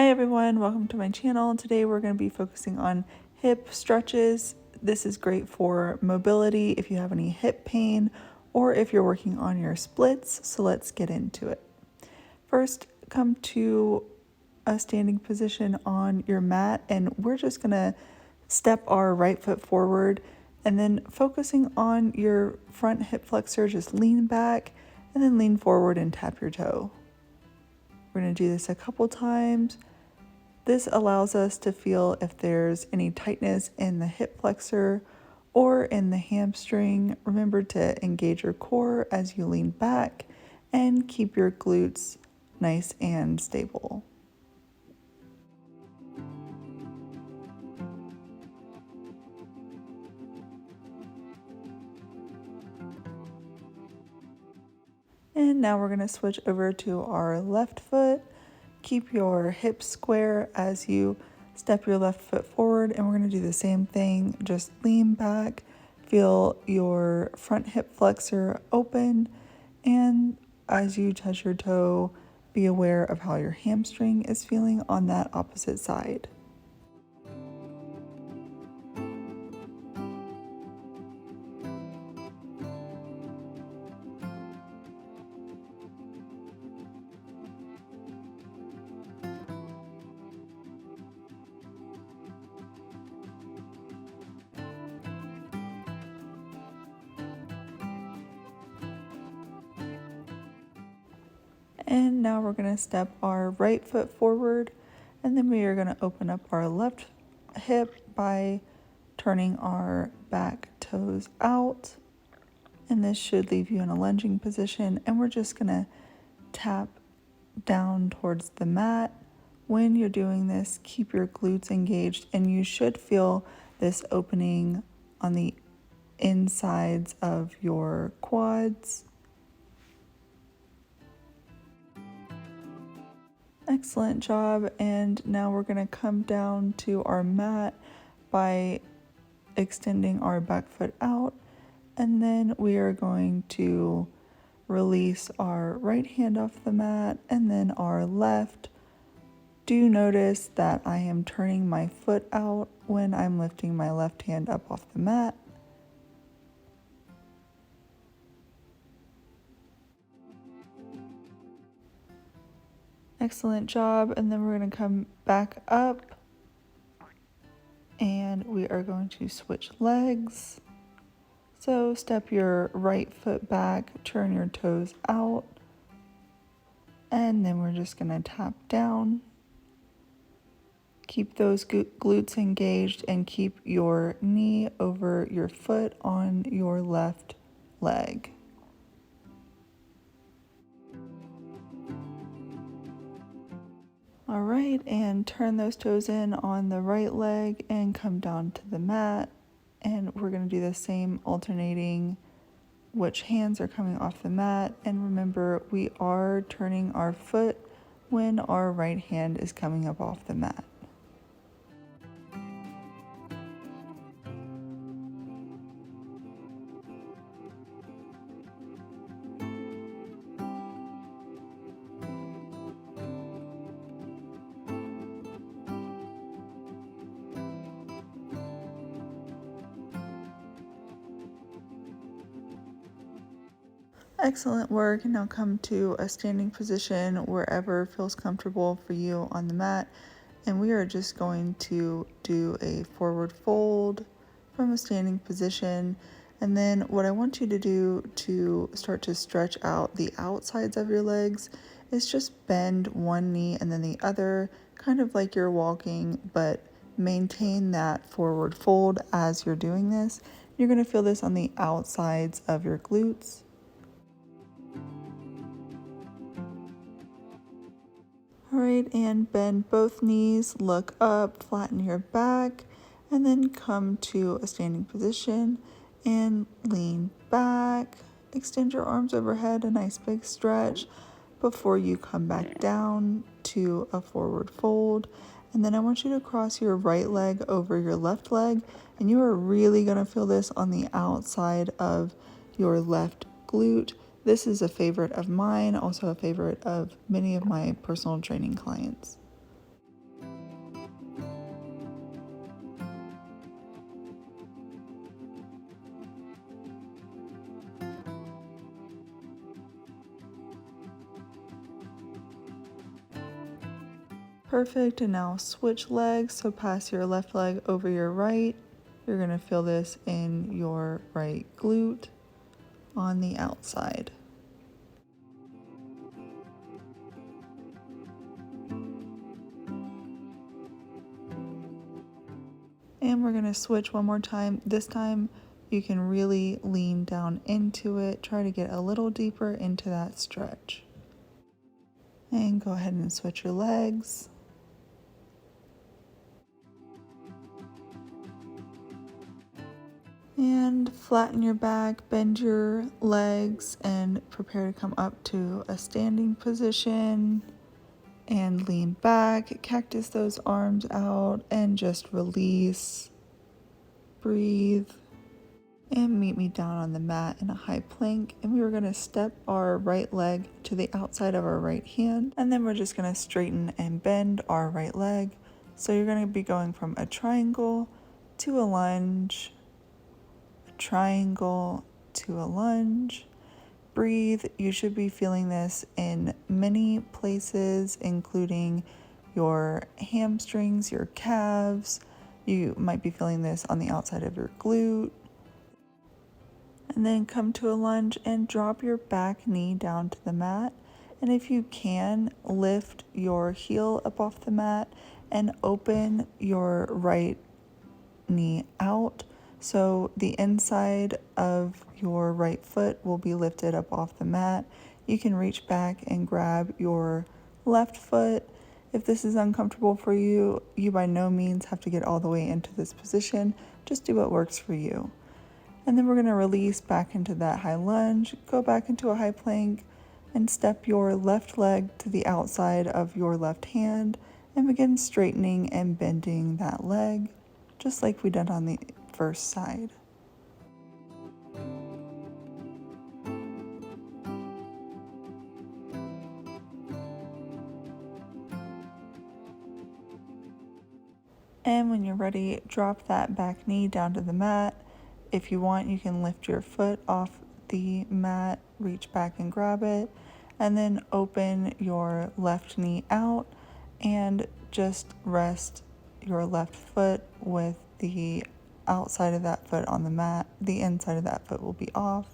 Hi everyone, welcome to my channel. Today we're going to be focusing on hip stretches. This is great for mobility if you have any hip pain or if you're working on your splits. So let's get into it. First, come to a standing position on your mat, and we're just going to step our right foot forward and then focusing on your front hip flexor, just lean back and then lean forward and tap your toe. We're going to do this a couple times. This allows us to feel if there's any tightness in the hip flexor or in the hamstring. Remember to engage your core as you lean back and keep your glutes nice and stable. And now we're going to switch over to our left foot. Keep your hips square as you step your left foot forward, and we're going to do the same thing. Just lean back, feel your front hip flexor open, and as you touch your toe, be aware of how your hamstring is feeling on that opposite side. And now we're going to step our right foot forward, and then we are going to open up our left hip by turning our back toes out. And this should leave you in a lunging position, and we're just going to tap down towards the mat. When you're doing this, keep your glutes engaged, and you should feel this opening on the insides of your quads. Excellent job. And now we're going to come down to our mat by extending our back foot out, and then we are going to release our right hand off the mat and then our left. Do notice that I am turning my foot out when I'm lifting my left hand up off the mat. Excellent job. And then we're going to come back up and we are going to switch legs. So step your right foot back, turn your toes out, and then we're just going to tap down. Keep those glutes engaged and keep your knee over your foot on your left leg. All right, and turn those toes in on the right leg and come down to the mat. And we're going to do the same, alternating which hands are coming off the mat. And remember, we are turning our foot when our right hand is coming up off the mat. Excellent work. Now come to a standing position wherever feels comfortable for you on the mat. And we are just going to do a forward fold from a standing position. And then what I want you to do to start to stretch out the outsides of your legs is just bend one knee and then the other, kind of like you're walking, but maintain that forward fold as you're doing this. You're going to feel this on the outsides of your glutes. All right, and bend both knees, look up, flatten your back, and then come to a standing position and lean back. Extend your arms overhead, a nice big stretch before you come back down to a forward fold. And then I want you to cross your right leg over your left leg, and you are really going to feel this on the outside of your left glute. This is a favorite of mine, also a favorite of many of my personal training clients. Perfect, and now switch legs. So pass your left leg over your right. You're gonna feel this in your right glute on the outside. And we're gonna switch one more time. This time you can really lean down into it. Try to get a little deeper into that stretch. And go ahead and switch your legs. And flatten your back, bend your legs, and prepare to come up to a standing position. And lean back, cactus those arms out, and just release. Breathe. And meet me down on the mat in a high plank, and we were going to step our right leg to the outside of our right hand, and then we're just going to straighten and bend our right leg. So you're going to be going from a triangle to a lunge, a triangle to a lunge. Breathe. You should be feeling this in many places, including your hamstrings, your calves. You might be feeling this on the outside of your glute. And then come to a lunge and drop your back knee down to the mat. And if you can, lift your heel up off the mat and open your right knee out. So the inside of your right foot will be lifted up off the mat. You can reach back and grab your left foot. If this is uncomfortable for you, you by no means have to get all the way into this position. Just do what works for you. And then we're going to release back into that high lunge, go back into a high plank, and step your left leg to the outside of your left hand and begin straightening and bending that leg, just like we did on the first side. And when you're ready, drop that back knee down to the mat. If you want, you can lift your foot off the mat, reach back and grab it, and then open your left knee out and just rest your left foot with the outside of that foot on the mat. The inside of that foot will be off.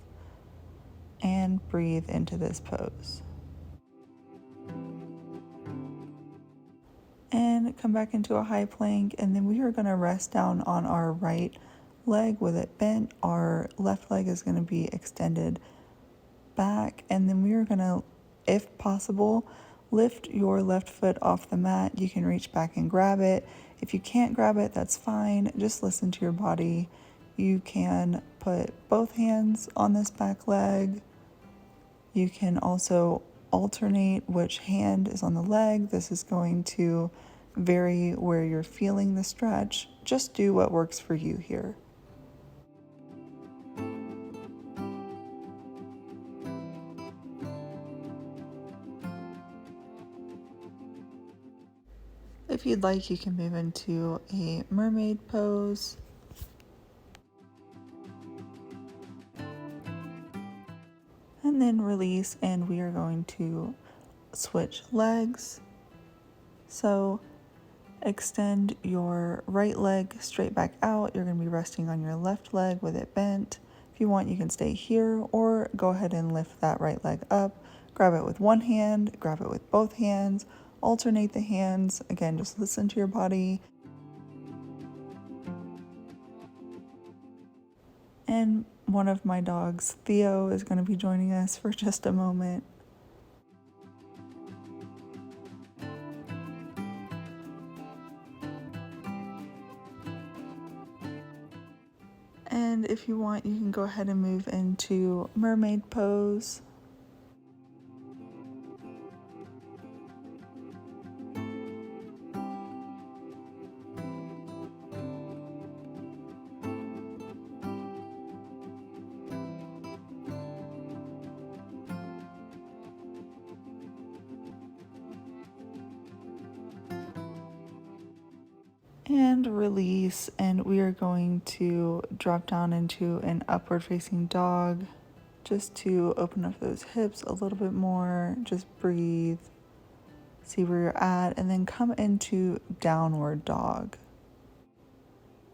And breathe into this pose. And come back into a high plank, and then we are going to rest down on our right leg with it bent. Our left leg is going to be extended back, and then we are going to, if possible, lift your left foot off the mat. You can reach back and grab it. If you can't grab it, that's fine. Just listen to your body. You can put both hands on this back leg. You can also alternate which hand is on the leg. This is going to vary where you're feeling the stretch. Just do what works for you here. If you'd like, you can move into a mermaid pose. And then release, and we are going to switch legs. So extend your right leg straight back out. You're going to be resting on your left leg with it bent. If you want, you can stay here or go ahead and lift that right leg up. Grab it with one hand, grab it with both hands, alternate the hands. Again, just listen to your body. And one of my dogs, Theo, is going to be joining us for just a moment. And if you want, you can go ahead and move into mermaid pose. And release, and we are going to drop down into an upward facing dog just to open up those hips a little bit more. Just breathe See where you're at, and then come into downward dog.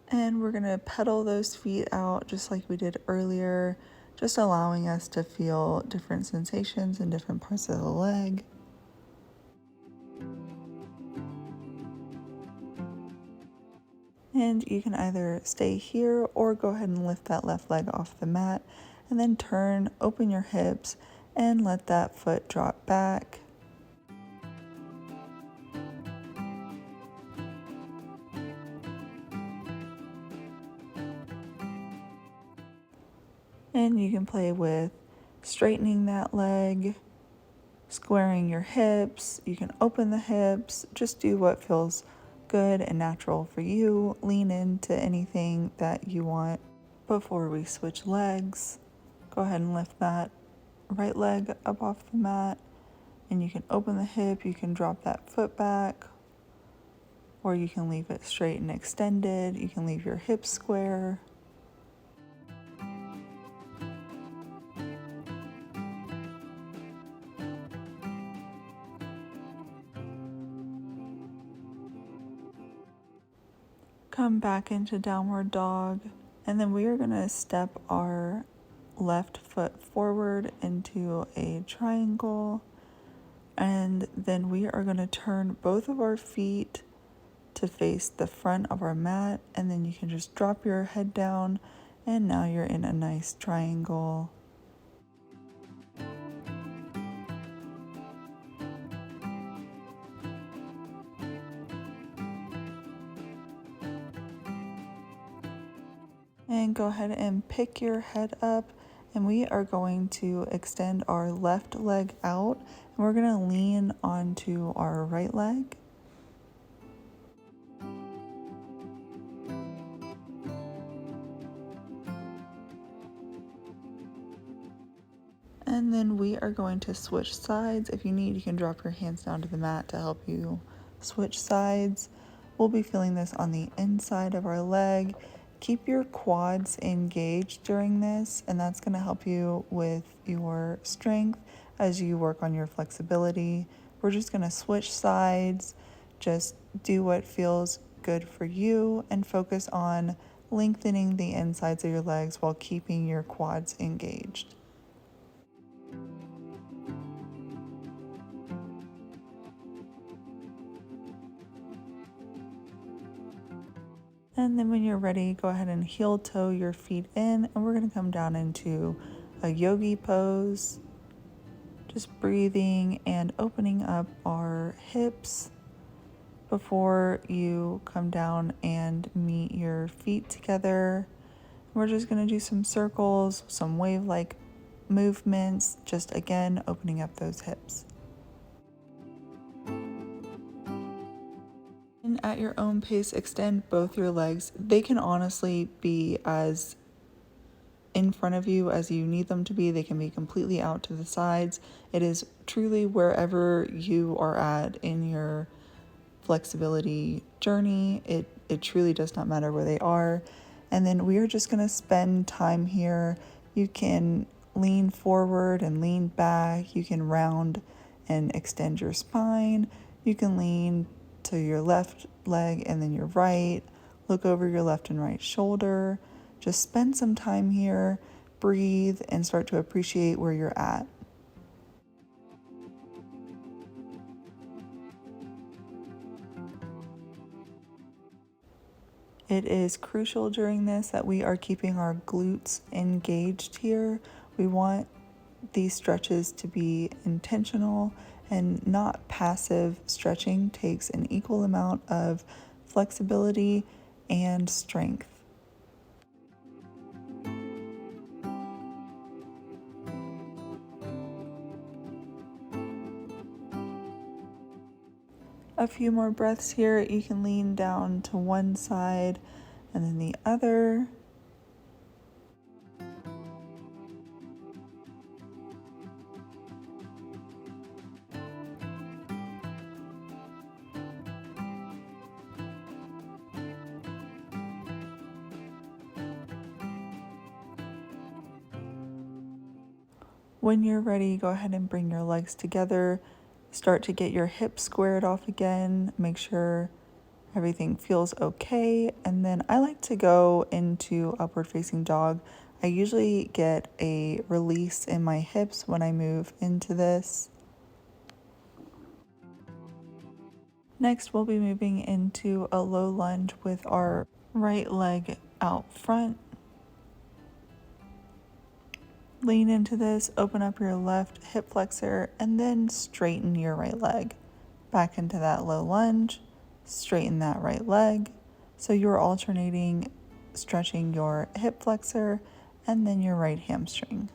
And we're gonna pedal those feet out just like we did earlier, just allowing us to feel different sensations in different parts of the leg. And you can either stay here or go ahead and lift that left leg off the mat and then turn, open your hips, and let that foot drop back. And you can play with straightening that leg, squaring your hips. You can open the hips, just do what feels good and natural for you. Lean into anything that you want. Before we switch legs, go ahead and lift that right leg up off the mat, and you can open the hip. You can drop that foot back, or you can leave it straight and extended. You can leave your hips square. Come back into downward dog, and then we are going to step our left foot forward into a triangle, and then we are going to turn both of our feet to face the front of our mat, and then you can just drop your head down, and now you're in a nice triangle. And go ahead and pick your head up, and we are going to extend our left leg out, and we're going to lean onto our right leg. And then we are going to switch sides. If you need, you can drop your hands down to the mat to help you switch sides. We'll be feeling this on the inside of our leg. Keep your quads engaged during this, and that's going to help you with your strength as you work on your flexibility. We're just going to switch sides, just do what feels good for you, and focus on lengthening the insides of your legs while keeping your quads engaged. And then when you're ready, go ahead and heel toe your feet in, and we're going to come down into a yogi pose. Just breathing and opening up our hips before you come down and meet your feet together. We're just going to do some circles, some wave-like movements, just again opening up those hips. And at your own pace, extend both your legs. They can honestly be as in front of you as you need them to be. They can be completely out to the sides. It is truly wherever you are at in your flexibility journey. It truly does not matter where they are. And then we are just going to spend time here. You can lean forward and lean back. You can round and extend your spine. You can lean to your left leg and then your right. Look over your left and right shoulder. Just spend some time here, breathe, and start to appreciate where you're at. It is crucial during this that we are keeping our glutes engaged here. We want these stretches to be intentional and not passive. Stretching takes an equal amount of flexibility and strength. A few more breaths here. You can lean down to one side and then the other. When you're ready, go ahead and bring your legs together start to get your hips squared off again. Make sure everything feels okay. And then I like to go into upward facing dog. I usually get a release in my hips when I move into this. Next, we'll be moving into a low lunge with our right leg out front. Lean into this, open up your left hip flexor, and then straighten your right leg. Back into that low lunge, straighten that right leg. So you're alternating stretching your hip flexor and then your right hamstring.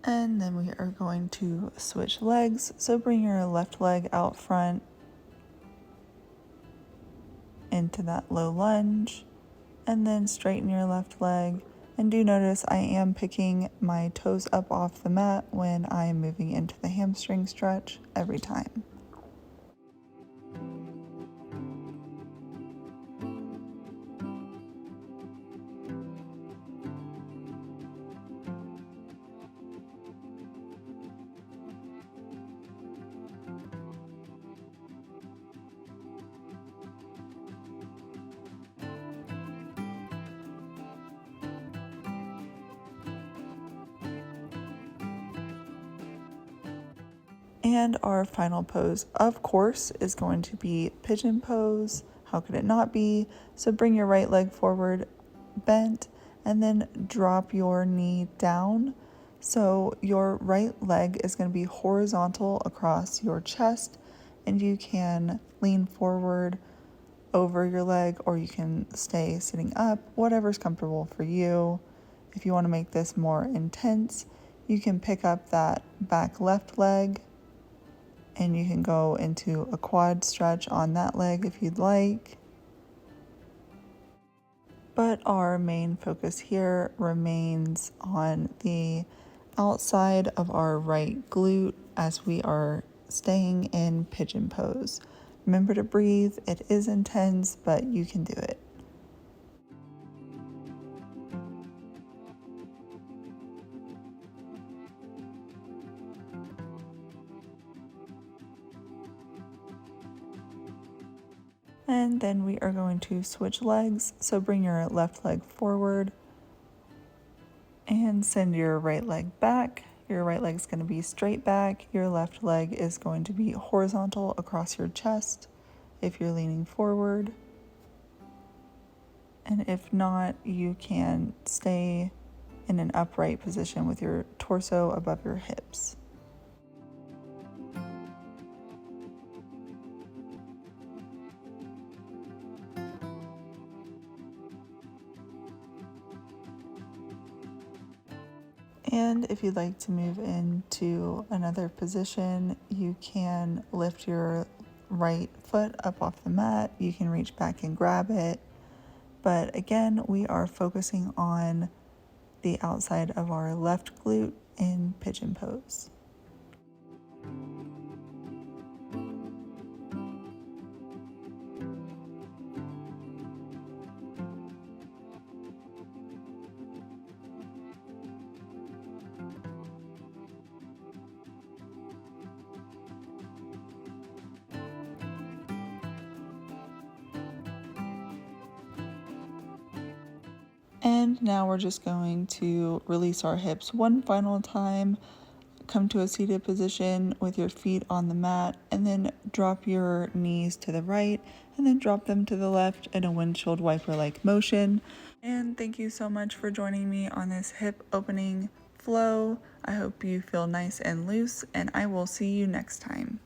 And then we are going to switch legs. So bring your left leg out front into that low lunge, and then straighten your left leg. And do notice I am picking my toes up off the mat when I am moving into the hamstring stretch every time. And our final pose, of course, is going to be pigeon pose. How could it not be? So bring your right leg forward, bent, and then drop your knee down. So your right leg is going to be horizontal across your chest, and you can lean forward over your leg, or you can stay sitting up, whatever's comfortable for you. If you want to make this more intense, you can pick up that back left leg and you can go into a quad stretch on that leg if you'd like. But our main focus here remains on the outside of our right glute as we are staying in pigeon pose. Remember to breathe. It is intense, but you can do it. And then we are going to switch legs. So bring your left leg forward and send your right leg back. Your right leg is going to be straight back. Your left leg is going to be horizontal across your chest if you're leaning forward. And if not, you can stay in an upright position with your torso above your hips. And if you'd like to move into another position, you can lift your right foot up off the mat. You can reach back and grab it. But again, we are focusing on the outside of our left glute in pigeon pose. And now we're just going to release our hips one final time. Come to a seated position with your feet on the mat, and then drop your knees to the right and then drop them to the left in a windshield wiper-like motion. And thank you so much for joining me on this hip opening flow. I hope you feel nice and loose, and I will see you next time.